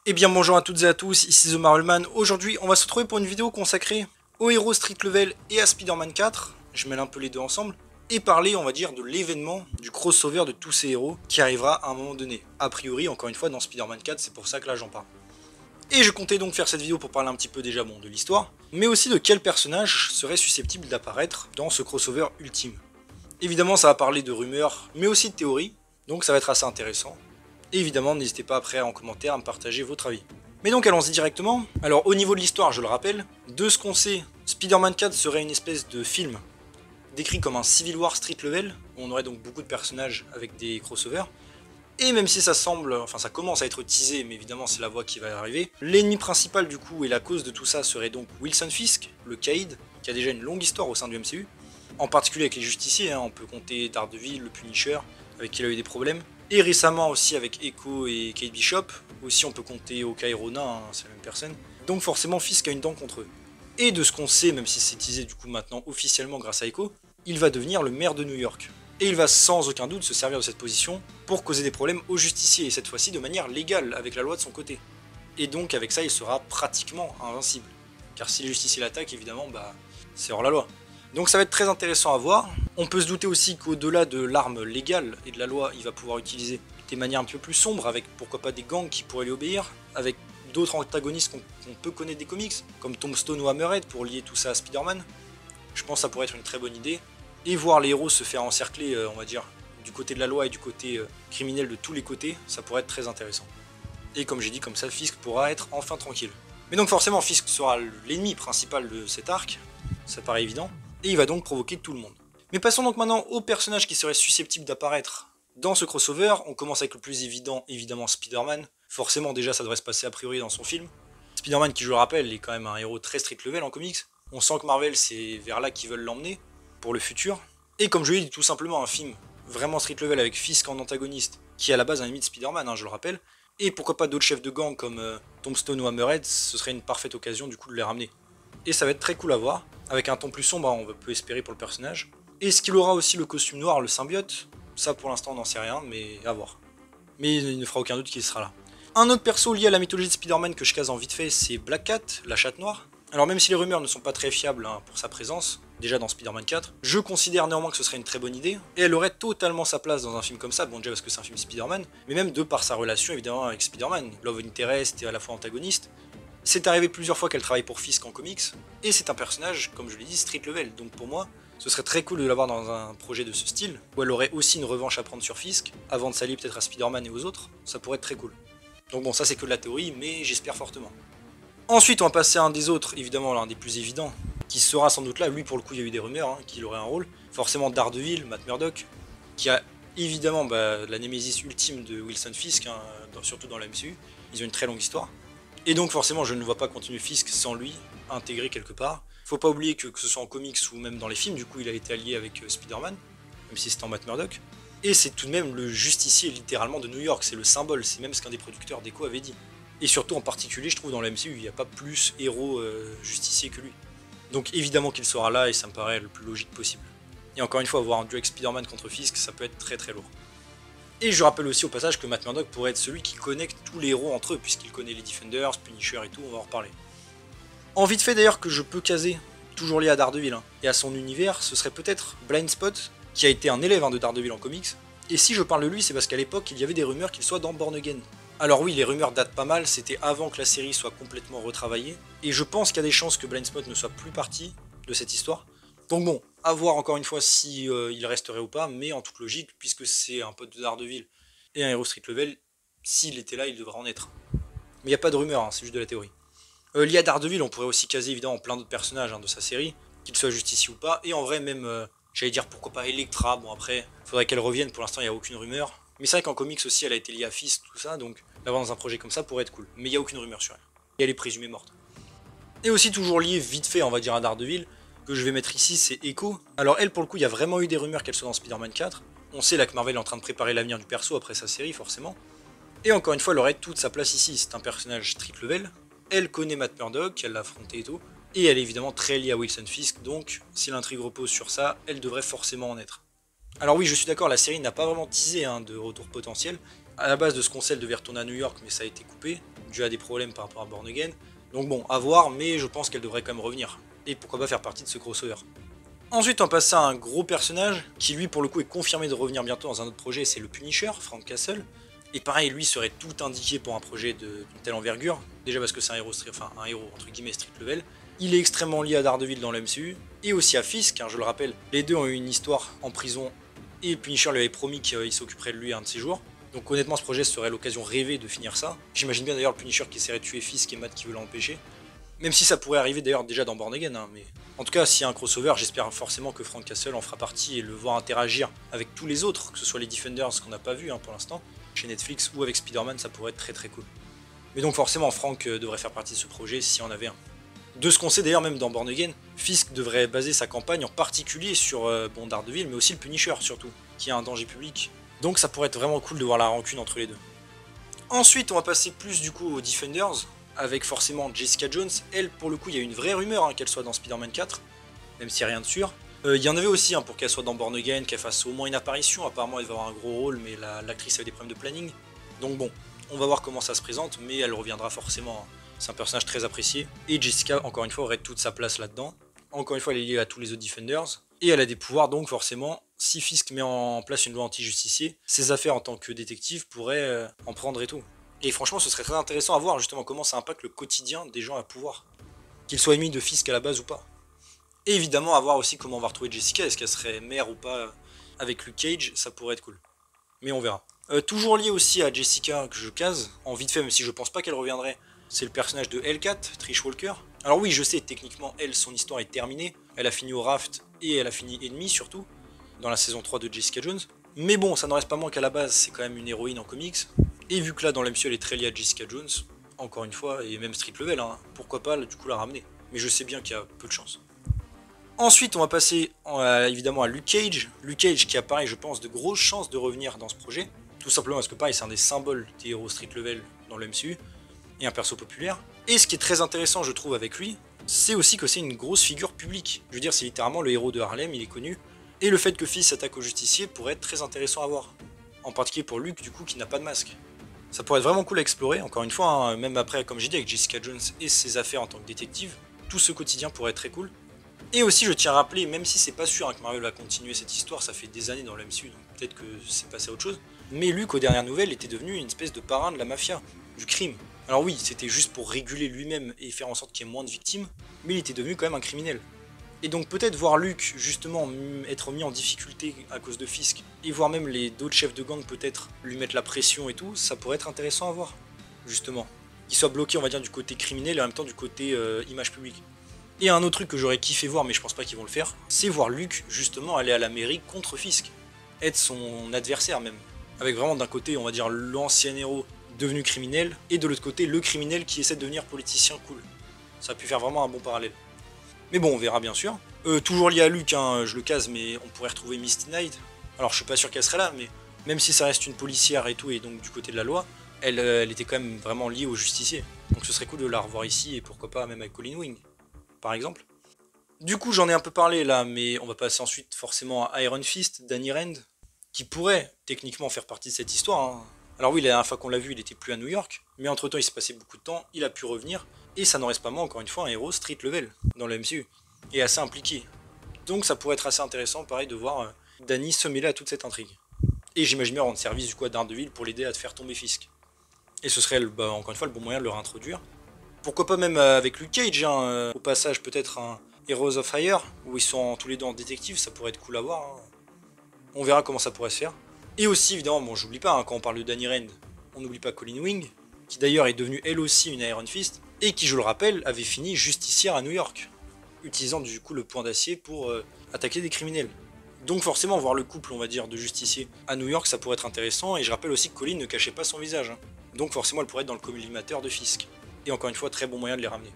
Eh bien bonjour à toutes et à tous, ici The Marvelman. Aujourd'hui on va se retrouver pour une vidéo consacrée aux héros Street Level et à Spider-Man 4. Je mêle un peu les deux ensemble. Et parler on va dire de l'événement, du crossover de tous ces héros qui arrivera à un moment donné. A priori encore une fois dans Spider-Man 4, c'est pour ça que là j'en parle. Et je comptais donc faire cette vidéo pour parler un petit peu déjà de l'histoire, mais aussi de quel personnage serait susceptible d'apparaître dans ce crossover ultime. Évidemment ça va parler de rumeurs, mais aussi de théories, donc ça va être assez intéressant. Et évidemment, n'hésitez pas après en commentaire à me partager votre avis. Mais donc allons-y directement. Alors au niveau de l'histoire, je le rappelle, de ce qu'on sait, Spider-Man 4 serait une espèce de film décrit comme un Civil War Street Level, où on aurait donc beaucoup de personnages avec des crossovers. Et même si ça semble, enfin ça commence à être teasé, mais évidemment c'est la voie qui va arriver, l'ennemi principal du coup et la cause de tout ça serait donc Wilson Fisk, le Caïd, qui a déjà une longue histoire au sein du MCU, en particulier avec les justiciers, on peut compter Daredevil, le Punisher, avec qui il a eu des problèmes, et récemment aussi avec Echo et Kate Bishop, aussi on peut compter Hawkeye Ronin, c'est la même personne, donc forcément Fisk a une dent contre eux. Et de ce qu'on sait, même si c'est teasé du coup maintenant officiellement grâce à Echo, il va devenir le maire de New York. Et il va sans aucun doute se servir de cette position pour causer des problèmes aux justiciers, et cette fois-ci de manière légale, avec la loi de son côté. Et donc avec ça il sera pratiquement invincible. Car si les justiciers l'attaquent, évidemment, c'est hors la loi. Donc ça va être très intéressant à voir. On peut se douter aussi qu'au-delà de l'arme légale et de la loi, il va pouvoir utiliser des manières un peu plus sombres, avec pourquoi pas des gangs qui pourraient lui obéir, avec d'autres antagonistes qu'on peut connaître des comics, comme Tombstone ou Hammerhead pour lier tout ça à Spider-Man. Je pense que ça pourrait être une très bonne idée. Et voir les héros se faire encercler, on va dire, du côté de la loi et du côté criminel de tous les côtés, ça pourrait être très intéressant. Et comme j'ai dit, comme ça, Fisk pourra être enfin tranquille. Mais donc forcément, Fisk sera l'ennemi principal de cet arc, ça paraît évident, et il va donc provoquer tout le monde. Mais passons donc maintenant aux personnages qui seraient susceptibles d'apparaître dans ce crossover. On commence avec le plus évident, évidemment Spider-Man. Forcément déjà ça devrait se passer a priori dans son film. Spider-Man qui je le rappelle est quand même un héros très street level en comics. On sent que Marvel c'est vers là qu'ils veulent l'emmener pour le futur. Et comme je l'ai dit, tout simplement un film vraiment street level avec Fisk en antagoniste, qui est à la base un ennemi de Spider-Man, je le rappelle. Et pourquoi pas d'autres chefs de gang comme Tombstone ou Hammerhead, ce serait une parfaite occasion du coup de les ramener. Et ça va être très cool à voir, avec un ton plus sombre, on peut espérer pour le personnage. Est-ce qu'il aura aussi le costume noir, le symbiote? Ça pour l'instant on n'en sait rien, mais à voir. Mais il ne fera aucun doute qu'il sera là. Un autre perso lié à la mythologie de Spider-Man que je case en vite fait, c'est Black Cat, la chatte noire. Alors même si les rumeurs ne sont pas très fiables pour sa présence, déjà dans Spider-Man 4, je considère néanmoins que ce serait une très bonne idée, et elle aurait totalement sa place dans un film comme ça, bon déjà parce que c'est un film Spider-Man, mais même de par sa relation évidemment avec Spider-Man, Love Interest et à la fois antagoniste. C'est arrivé plusieurs fois qu'elle travaille pour Fisk en comics, et c'est un personnage, comme je l'ai dit, street level, donc pour moi, ce serait très cool de l'avoir dans un projet de ce style, où elle aurait aussi une revanche à prendre sur Fisk, avant de s'allier peut-être à Spider-Man et aux autres, ça pourrait être très cool. Donc bon, ça c'est que de la théorie, mais j'espère fortement. Ensuite, on va passer à un des autres, évidemment l'un des plus évidents, qui sera sans doute là, lui pour le coup il y a eu des rumeurs, qu'il aurait un rôle, forcément Daredevil, Matt Murdock, qui a évidemment la némésis ultime de Wilson Fisk, surtout dans la MCU, ils ont une très longue histoire. Et donc forcément je ne vois pas continuer Fisk sans lui, intégré quelque part. Faut pas oublier que ce soit en comics ou même dans les films, du coup il a été allié avec Spider-Man, même si c'était en Matt Murdock. Et c'est tout de même le justicier littéralement de New York, c'est le symbole, c'est même ce qu'un des producteurs d'Echo avait dit. Et surtout en particulier je trouve dans la MCU, il n'y a pas plus héros justicier que lui. Donc évidemment qu'il sera là et ça me paraît le plus logique possible. Et encore une fois, avoir un duel avec Spider-Man contre Fisk, ça peut être très très lourd. Et je rappelle aussi au passage que Matt Murdock pourrait être celui qui connecte tous les héros entre eux, puisqu'il connaît les Defenders, Punisher et tout, on va en reparler. En vite fait d'ailleurs que je peux caser, toujours lié à Daredevil et à son univers, ce serait peut-être Blind Spot, qui a été un élève de Daredevil en comics. Et si je parle de lui, c'est parce qu'à l'époque, il y avait des rumeurs qu'il soit dans Born Again. Alors oui, les rumeurs datent pas mal, c'était avant que la série soit complètement retravaillée, et je pense qu'il y a des chances que Blind Spot ne soit plus partie de cette histoire. Donc bon, à voir encore une fois si il resterait ou pas, mais en toute logique, puisque c'est un pote de Daredevil et un héros street level, s'il était là, il devrait en être. Mais il n'y a pas de rumeur, c'est juste de la théorie. Lié à Daredevil, on pourrait aussi caser évidemment plein d'autres personnages de sa série, qu'ils soient justiciers ou pas, et en vrai même, j'allais dire pourquoi pas Elektra, bon après, faudrait qu'elle revienne, pour l'instant il n'y a aucune rumeur. Mais c'est vrai qu'en comics aussi elle a été liée à Fisk, tout ça, donc l'avoir dans un projet comme ça pourrait être cool. Mais il n'y a aucune rumeur sur elle. Et elle est présumée morte. Et aussi toujours lié vite fait, on va dire, à Daredevil, que je vais mettre ici, c'est Echo. Alors elle, pour le coup, il y a vraiment eu des rumeurs qu'elle soit dans Spider-Man 4. On sait là que Marvel est en train de préparer l'avenir du perso après sa série, forcément. Et encore une fois, elle aurait toute sa place ici. C'est un personnage street level. Elle connaît Matt Murdock, elle l'a affronté et tout. Et elle est évidemment très liée à Wilson Fisk, donc si l'intrigue repose sur ça, elle devrait forcément en être. Alors oui, je suis d'accord, la série n'a pas vraiment teasé de retour potentiel. À la base de ce qu'on sait, elle devait retourner à New York, mais ça a été coupé. dû à des problèmes par rapport à Born Again. Donc bon, à voir, mais je pense qu'elle devrait quand même revenir. Et pourquoi pas faire partie de ce crossover. Ensuite, on passe à un gros personnage qui, lui, pour le coup, est confirmé de revenir bientôt dans un autre projet, c'est le Punisher, Frank Castle. Et pareil, lui serait tout indiqué pour un projet d'une telle envergure. Déjà parce que c'est un héros, un héros entre guillemets street level. Il est extrêmement lié à Daredevil dans le MCU et aussi à Fisk, car je le rappelle, les deux ont eu une histoire en prison et Punisher lui avait promis qu'il s'occuperait de lui un de ces jours. Donc honnêtement, ce projet serait l'occasion rêvée de finir ça. J'imagine bien d'ailleurs le Punisher qui essaierait de tuer Fisk et Matt qui veut l'empêcher. Même si ça pourrait arriver d'ailleurs déjà dans Born Again, hein, mais en tout cas, s'il y a un crossover, j'espère forcément que Frank Castle en fera partie et le voir interagir avec tous les autres, que ce soit les Defenders qu'on n'a pas vu pour l'instant, chez Netflix ou avec Spider-Man, ça pourrait être très très cool. Mais donc forcément, Frank devrait faire partie de ce projet s'il y en avait un. De ce qu'on sait d'ailleurs même dans Born Again, Fisk devrait baser sa campagne en particulier sur Daredevil, mais aussi le Punisher surtout, qui est un danger public. Donc ça pourrait être vraiment cool de voir la rancune entre les deux. Ensuite, on va passer plus du coup aux Defenders, avec forcément Jessica Jones. Elle, pour le coup, il y a une vraie rumeur qu'elle soit dans Spider-Man 4, même s'il n'y a rien de sûr. Il y en avait aussi pour qu'elle soit dans Born Again, qu'elle fasse au moins une apparition. Apparemment, elle va avoir un gros rôle, mais l'actrice avait des problèmes de planning. Donc bon, on va voir comment ça se présente, mais elle reviendra forcément. C'est un personnage très apprécié. Et Jessica, encore une fois, aurait toute sa place là-dedans. Encore une fois, elle est liée à tous les autres Defenders. Et elle a des pouvoirs, donc forcément, si Fisk met en place une loi anti-justicier, ses affaires en tant que détective pourraient en prendre et tout. Et franchement, ce serait très intéressant à voir justement comment ça impacte le quotidien des gens à pouvoir. Qu'ils soient ennemis de Fisk à la base ou pas. Et évidemment, à voir aussi comment on va retrouver Jessica. Est-ce qu'elle serait mère ou pas avec Luke Cage? Ça pourrait être cool. Mais on verra. Toujours lié aussi à Jessica, que je case, en vite fait, même si je pense pas qu'elle reviendrait, c'est le personnage de Hellcat, Trish Walker. Alors oui, je sais, techniquement, elle, son histoire est terminée. Elle a fini au Raft et elle a fini ennemi surtout, dans la saison 3 de Jessica Jones. Mais bon, ça n'en reste pas moins qu'à la base, c'est quand même une héroïne en comics. Et vu que là, dans l'MCU, elle est très liée à Jessica Jones, encore une fois, et même street level, pourquoi pas du coup la ramener. Mais je sais bien qu'il y a peu de chance. Ensuite, on va passer évidemment à Luke Cage. Luke Cage qui a pareil, je pense, de grosses chances de revenir dans ce projet. Tout simplement parce que pareil, c'est un des symboles des héros street level dans le MCU. Et un perso populaire. Et ce qui est très intéressant, je trouve, avec lui, c'est aussi que c'est une grosse figure publique. Je veux dire, c'est littéralement le héros de Harlem, il est connu. Et le fait que Fisk s'attaque au justicier pourrait être très intéressant à voir. En particulier pour Luke, du coup, qui n'a pas de masque. Ça pourrait être vraiment cool à explorer, encore une fois, même après, comme j'ai dit, avec Jessica Jones et ses affaires en tant que détective, tout ce quotidien pourrait être très cool. Et aussi, je tiens à rappeler, même si c'est pas sûr que Marvel va continuer cette histoire, ça fait des années dans le MCU, donc peut-être que c'est passé à autre chose, mais Luke, aux dernières nouvelles, était devenu une espèce de parrain de la mafia, du crime. Alors oui, c'était juste pour réguler lui-même et faire en sorte qu'il y ait moins de victimes, mais il était devenu quand même un criminel. Et donc peut-être voir Luke, justement, être mis en difficulté à cause de Fisk, et voir même les d'autres chefs de gang peut-être lui mettre la pression et tout, ça pourrait être intéressant à voir, justement. Qu'il soit bloqué, on va dire, du côté criminel et en même temps du côté image publique. Et un autre truc que j'aurais kiffé voir, mais je pense pas qu'ils vont le faire, c'est voir Luke, justement, aller à la mairie contre Fisk. Être son adversaire même. Avec vraiment d'un côté, on va dire, l'ancien héros devenu criminel, et de l'autre côté, le criminel qui essaie de devenir politicien cool. Ça a pu faire vraiment un bon parallèle. Mais bon, on verra bien sûr. Toujours lié à Luke, je le case, mais on pourrait retrouver Misty Knight. Alors je suis pas sûr qu'elle serait là, mais même si ça reste une policière et tout, et donc du côté de la loi, elle était quand même vraiment liée au justicier. Donc ce serait cool de la revoir ici, et pourquoi pas même avec Colin Wing, par exemple. Du coup, j'en ai un peu parlé là, mais on va passer ensuite forcément à Iron Fist, Danny Rand, qui pourrait techniquement faire partie de cette histoire. Alors oui, la dernière fois qu'on l'a vu, il était plus à New York, mais entre temps il s'est passé beaucoup de temps, il a pu revenir, et ça n'en reste pas moins encore une fois un héros street level dans le MCU, et assez impliqué. Donc ça pourrait être assez intéressant, pareil, de voir Danny se mêler à toute cette intrigue. Et j'imagine bien rendre service du coup à Daredevil pour l'aider à te faire tomber Fisk. Et ce serait encore une fois le bon moyen de le réintroduire. Pourquoi pas même avec Luke Cage, au passage peut-être un Heroes of Fire, où ils sont tous les deux en détective, ça pourrait être cool à voir. On verra comment ça pourrait se faire. Et aussi évidemment, bon j'oublie pas, quand on parle de Danny Rand, on n'oublie pas Colin Wing, qui d'ailleurs est devenue elle aussi une Iron Fist, et qui je le rappelle avait fini justicière à New York, utilisant du coup le point d'acier pour attaquer des criminels. Donc forcément voir le couple on va dire de justiciers à New York ça pourrait être intéressant, et je rappelle aussi que Colin ne cachait pas son visage, donc forcément elle pourrait être dans le collimateur de Fisk. Et encore une fois très bon moyen de les ramener.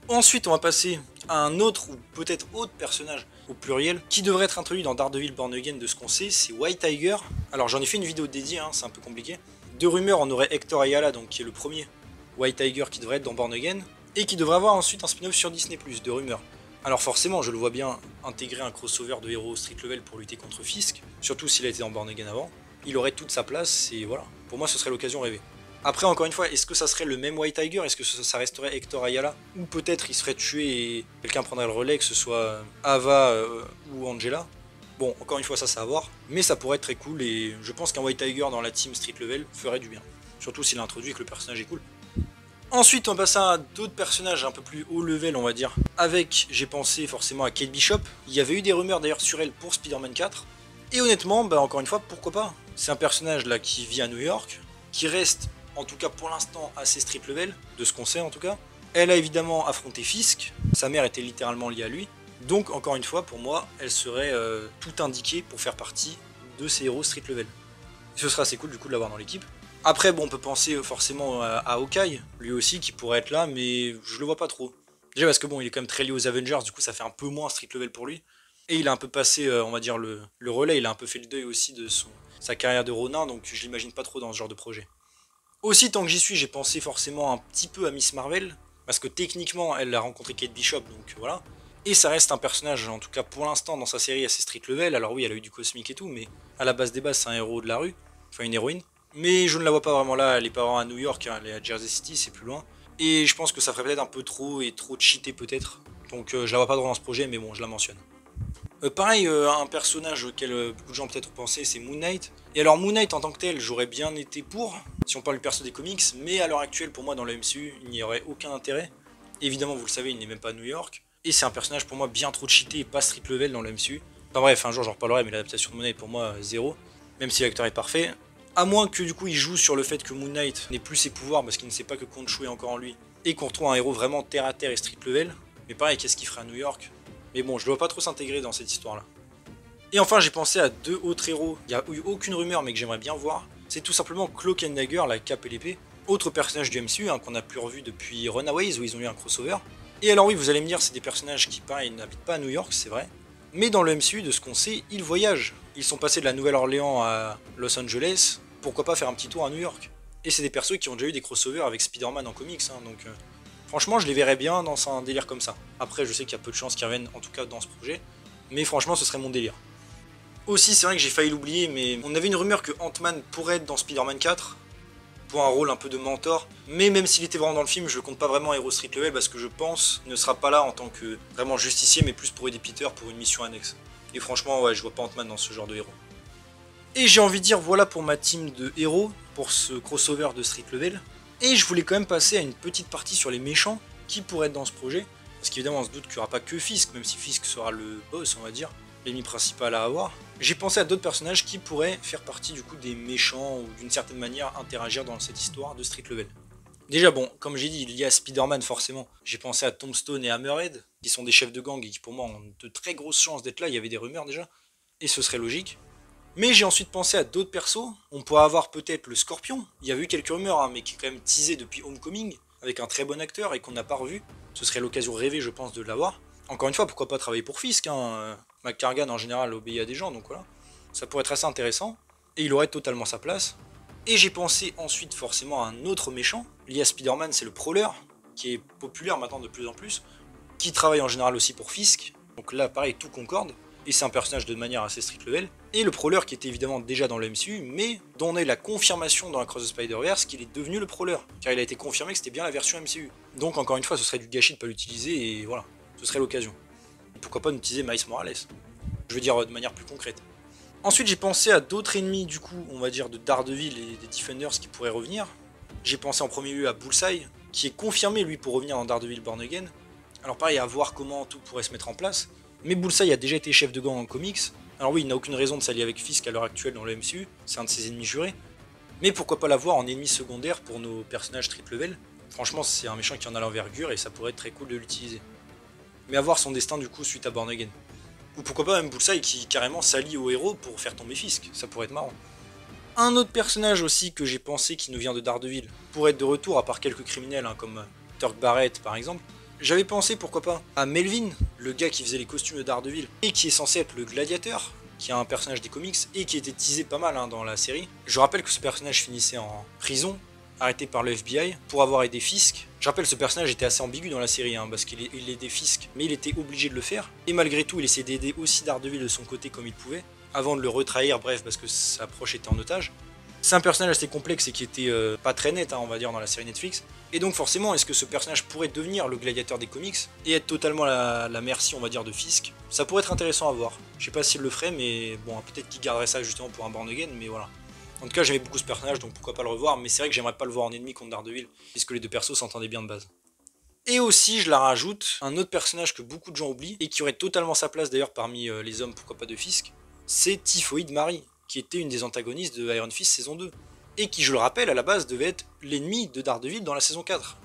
Ensuite on va passer à un autre ou peut-être autre personnage au pluriel qui devrait être introduit dans Daredevil Born Again de ce qu'on sait, c'est White Tiger. Alors j'en ai fait une vidéo dédiée, c'est un peu compliqué. De rumeurs on aurait Hector Ayala donc qui est le premier White Tiger qui devrait être dans Born Again, et qui devrait avoir ensuite un spin-off sur Disney+, de rumeurs. Alors forcément, je le vois bien intégrer un crossover de héros street level pour lutter contre Fisk, surtout s'il a été dans Born Again avant. Il aurait toute sa place, et voilà. Pour moi, ce serait l'occasion rêvée. Après, encore une fois, est-ce que ça serait le même White Tiger? Est-ce que ça resterait Hector Ayala? Ou peut-être il serait tué et quelqu'un prendrait le relais, que ce soit Ava ou Angela? Bon, encore une fois, ça c'est à voir. Mais ça pourrait être très cool et je pense qu'un White Tiger dans la team Street Level ferait du bien. Surtout s'il a introduit que le personnage est cool. Ensuite, on passe à d'autres personnages un peu plus haut level, on va dire. Avec, j'ai pensé forcément à Kate Bishop. Il y avait eu des rumeurs d'ailleurs sur elle pour Spider-Man 4. Et honnêtement, bah encore une fois, pourquoi pas? C'est un personnage là qui vit à New York, qui reste, en tout cas pour l'instant, assez street level, de ce qu'on sait en tout cas. Elle a évidemment affronté Fisk, sa mère était littéralement liée à lui. Donc encore une fois, pour moi, elle serait tout indiquée pour faire partie de ces héros street level. Ce sera assez cool du coup de l'avoir dans l'équipe. Après, bon, on peut penser forcément à Hawkeye, lui aussi, qui pourrait être là, mais je le vois pas trop. Déjà parce que bon, il est quand même très lié aux Avengers, du coup ça fait un peu moins street level pour lui. Et il a un peu passé, on va dire, le relais, il a un peu fait le deuil aussi de sa carrière de Ronin, donc je l'imagine pas trop dans ce genre de projet. Aussi, tant que j'y suis, j'ai pensé forcément un petit peu à Miss Marvel, parce que techniquement, elle a rencontré Kate Bishop, donc voilà. Et ça reste un personnage, en tout cas pour l'instant, dans sa série assez street level. Alors oui, elle a eu du cosmique et tout, mais à la base des bases, c'est un héros de la rue, enfin une héroïne. Mais je ne la vois pas vraiment là, elle est pas vraiment à New York, hein, elle est à Jersey City, c'est plus loin. Et je pense que ça ferait peut-être un peu trop et trop cheaté peut-être. Donc je la vois pas trop dans ce projet, mais bon, je la mentionne. Pareil, un personnage auquel beaucoup de gens peut-être ont pensé, c'est Moon Knight. Et alors Moon Knight en tant que tel, j'aurais bien été pour, si on parle du perso des comics, mais à l'heure actuelle, pour moi, dans le MCU, il n'y aurait aucun intérêt. Évidemment, vous le savez, il n'est même pas à New York. Et c'est un personnage pour moi bien trop cheaté et pas street level dans le MCU. Enfin bref, un jour j'en reparlerai, mais l'adaptation de Moon Knight pour moi, zéro. Même si l'acteur est parfait. À moins que du coup il joue sur le fait que Moon Knight n'ait plus ses pouvoirs parce qu'il ne sait pas que Khonshu est encore en lui. Et qu'on retrouve un héros vraiment terre à terre et street level. Mais pareil, qu'est-ce qu'il ferait à New York? Mais bon, je ne dois pas trop s'intégrer dans cette histoire-là. Et enfin, j'ai pensé à deux autres héros. Il n'y a eu aucune rumeur, mais que j'aimerais bien voir. C'est tout simplement Cloak and Dagger, la cape et l'épée. Autre personnage du MCU hein, qu'on n'a plus revu depuis Runaways, où ils ont eu un crossover. Et alors oui, vous allez me dire, c'est des personnages qui, pareil, n'habitent pas à New York, c'est vrai. Mais dans le MCU, de ce qu'on sait, ils voyagent. Ils sont passés de la Nouvelle-Orléans à Los Angeles. Pourquoi pas faire un petit tour à New York? Et c'est des persos qui ont déjà eu des crossovers avec Spider-Man en comics, hein, donc... franchement, je les verrais bien dans un délire comme ça. Après, je sais qu'il y a peu de chances qu'ils reviennent, en tout cas dans ce projet. Mais franchement, ce serait mon délire. Aussi, c'est vrai que j'ai failli l'oublier, mais on avait une rumeur que Ant-Man pourrait être dans Spider-Man 4, pour un rôle un peu de mentor. Mais même s'il était vraiment dans le film, je le compte pas vraiment héros street level, parce que je pense qu'il ne sera pas là en tant que vraiment justicier, mais plus pour aider Peter pour une mission annexe. Et franchement, ouais, je vois pas Ant-Man dans ce genre de héros. Et j'ai envie de dire voilà pour ma team de héros, pour ce crossover de street level. Et je voulais quand même passer à une petite partie sur les méchants qui pourraient être dans ce projet. Parce qu'évidemment on se doute qu'il n'y aura pas que Fisk, même si Fisk sera le boss on va dire, l'ennemi principal à avoir. J'ai pensé à d'autres personnages qui pourraient faire partie du coup des méchants ou d'une certaine manière interagir dans cette histoire de street level. Déjà bon, comme j'ai dit, il y a Spider-Man forcément. J'ai pensé à Tombstone et Hammerhead, qui sont des chefs de gang et qui pour moi ont de très grosses chances d'être là, il y avait des rumeurs déjà. Et ce serait logique. Mais j'ai ensuite pensé à d'autres persos. On pourrait avoir peut-être le Scorpion. Il y avait eu quelques rumeurs, hein, mais qui est quand même teasé depuis Homecoming, avec un très bon acteur et qu'on n'a pas revu. Ce serait l'occasion rêvée, je pense, de l'avoir. Encore une fois, pourquoi pas travailler pour Fisk hein. McCargan, en général, obéit à des gens, donc voilà. Ça pourrait être assez intéressant. Et il aurait totalement sa place. Et j'ai pensé ensuite forcément à un autre méchant. Lié à Spider-Man, c'est le Prowler, qui est populaire maintenant de plus en plus. Qui travaille en général aussi pour Fisk. Donc là, pareil, tout concorde. Et c'est un personnage de manière assez street level. Et le Prowler qui était évidemment déjà dans le MCU, mais dont on a eu la confirmation dans Across the Spider-Verse qu'il est devenu le Prowler. Car il a été confirmé que c'était bien la version MCU. Donc encore une fois, ce serait du gâchis de ne pas l'utiliser, et voilà, ce serait l'occasion. Pourquoi pas utiliser Miles Morales? Je veux dire de manière plus concrète. Ensuite j'ai pensé à d'autres ennemis du coup, on va dire de Daredevil et des Defenders qui pourraient revenir. J'ai pensé en premier lieu à Bullseye, qui est confirmé lui pour revenir dans Daredevil Born Again. Alors pareil, à voir comment tout pourrait se mettre en place. Mais Bullseye a déjà été chef de gang en comics. Alors oui, il n'a aucune raison de s'allier avec Fisk à l'heure actuelle dans le MCU, c'est un de ses ennemis jurés. Mais pourquoi pas l'avoir en ennemi secondaire pour nos personnages street level? Franchement, c'est un méchant qui en a l'envergure et ça pourrait être très cool de l'utiliser. Mais avoir son destin du coup suite à Born Again. Ou pourquoi pas même Bullseye qui carrément s'allie au héros pour faire tomber Fisk, ça pourrait être marrant. Un autre personnage aussi que j'ai pensé qui nous vient de Daredevil, pourrait être de retour à part quelques criminels hein, comme Turk Barrett par exemple. J'avais pensé pourquoi pas à Melvin, le gars qui faisait les costumes de Daredevil, et qui est censé être le gladiateur, qui est un personnage des comics, et qui était teasé pas mal hein, dans la série. Je rappelle que ce personnage finissait en prison, arrêté par le FBI, pour avoir aidé Fisk. Je rappelle ce personnage était assez ambigu dans la série, hein, parce qu'il aidait Fisk, mais il était obligé de le faire, et malgré tout il essayait d'aider aussi Daredevil de son côté comme il pouvait, avant de le retrahir, bref, parce que sa proche était en otage. C'est un personnage assez complexe et qui était pas très net, hein, on va dire, dans la série Netflix. Et donc forcément, est-ce que ce personnage pourrait devenir le gladiateur des comics et être totalement la merci, on va dire, de Fisk? Ça pourrait être intéressant à voir. Je sais pas s'il le ferait, mais bon, peut-être qu'il garderait ça justement pour un Born Again, mais voilà. En tout cas, j'aimais beaucoup ce personnage, donc pourquoi pas le revoir, mais c'est vrai que j'aimerais pas le voir en ennemi contre Daredevil, puisque les deux persos s'entendaient bien de base. Et aussi, je la rajoute, un autre personnage que beaucoup de gens oublient, et qui aurait totalement sa place d'ailleurs parmi les hommes, pourquoi pas de Fisk, c'est Typhoid Mary, qui était une des antagonistes de Iron Fist saison 2, et qui, je le rappelle, à la base devait être l'ennemi de Daredevil dans la saison 4,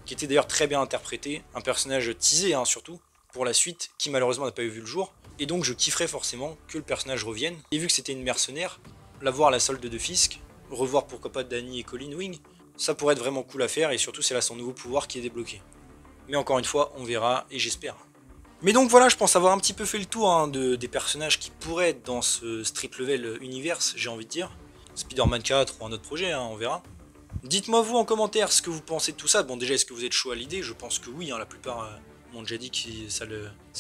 qui était d'ailleurs très bien interprété, un personnage teasé hein, surtout, pour la suite, qui malheureusement n'a pas eu vu le jour, et donc je kifferais forcément que le personnage revienne, et vu que c'était une mercenaire, la voir à la solde de Fisk, revoir pourquoi pas Danny et Colin Wing, ça pourrait être vraiment cool à faire, et surtout c'est là son nouveau pouvoir qui est débloqué. Mais encore une fois, on verra, et j'espère. Mais donc voilà, je pense avoir un petit peu fait le tour hein, des personnages qui pourraient être dans ce Street Level Universe, j'ai envie de dire. Spider-Man 4 ou un autre projet, hein, on verra. Dites-moi vous en commentaire ce que vous pensez de tout ça. Bon déjà, est-ce que vous êtes chaud à l'idée? Je pense que oui, hein, la plupart m'ont déjà dit que ça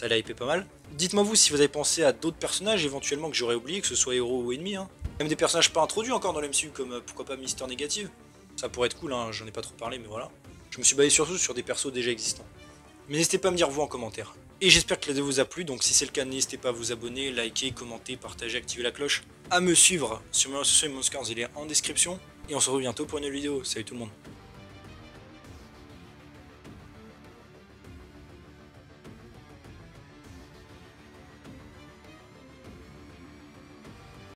allait hyper pas mal. Dites-moi vous si vous avez pensé à d'autres personnages éventuellement que j'aurais oublié, que ce soit héros ou ennemis. Hein. Même des personnages pas introduits encore dans l'MCU, comme pourquoi pas Mister Négative. Ça pourrait être cool, hein, j'en ai pas trop parlé, mais voilà. Je me suis basé surtout sur des persos déjà existants. Mais n'hésitez pas à me dire vous en commentaire. Et j'espère que la vidéo vous a plu, donc si c'est le cas, n'hésitez pas à vous abonner, liker, commenter, partager, activer la cloche, à me suivre sur mes réseaux sociaux, mon Scars, il est en description. Et on se retrouve bientôt pour une nouvelle vidéo. Salut tout le monde.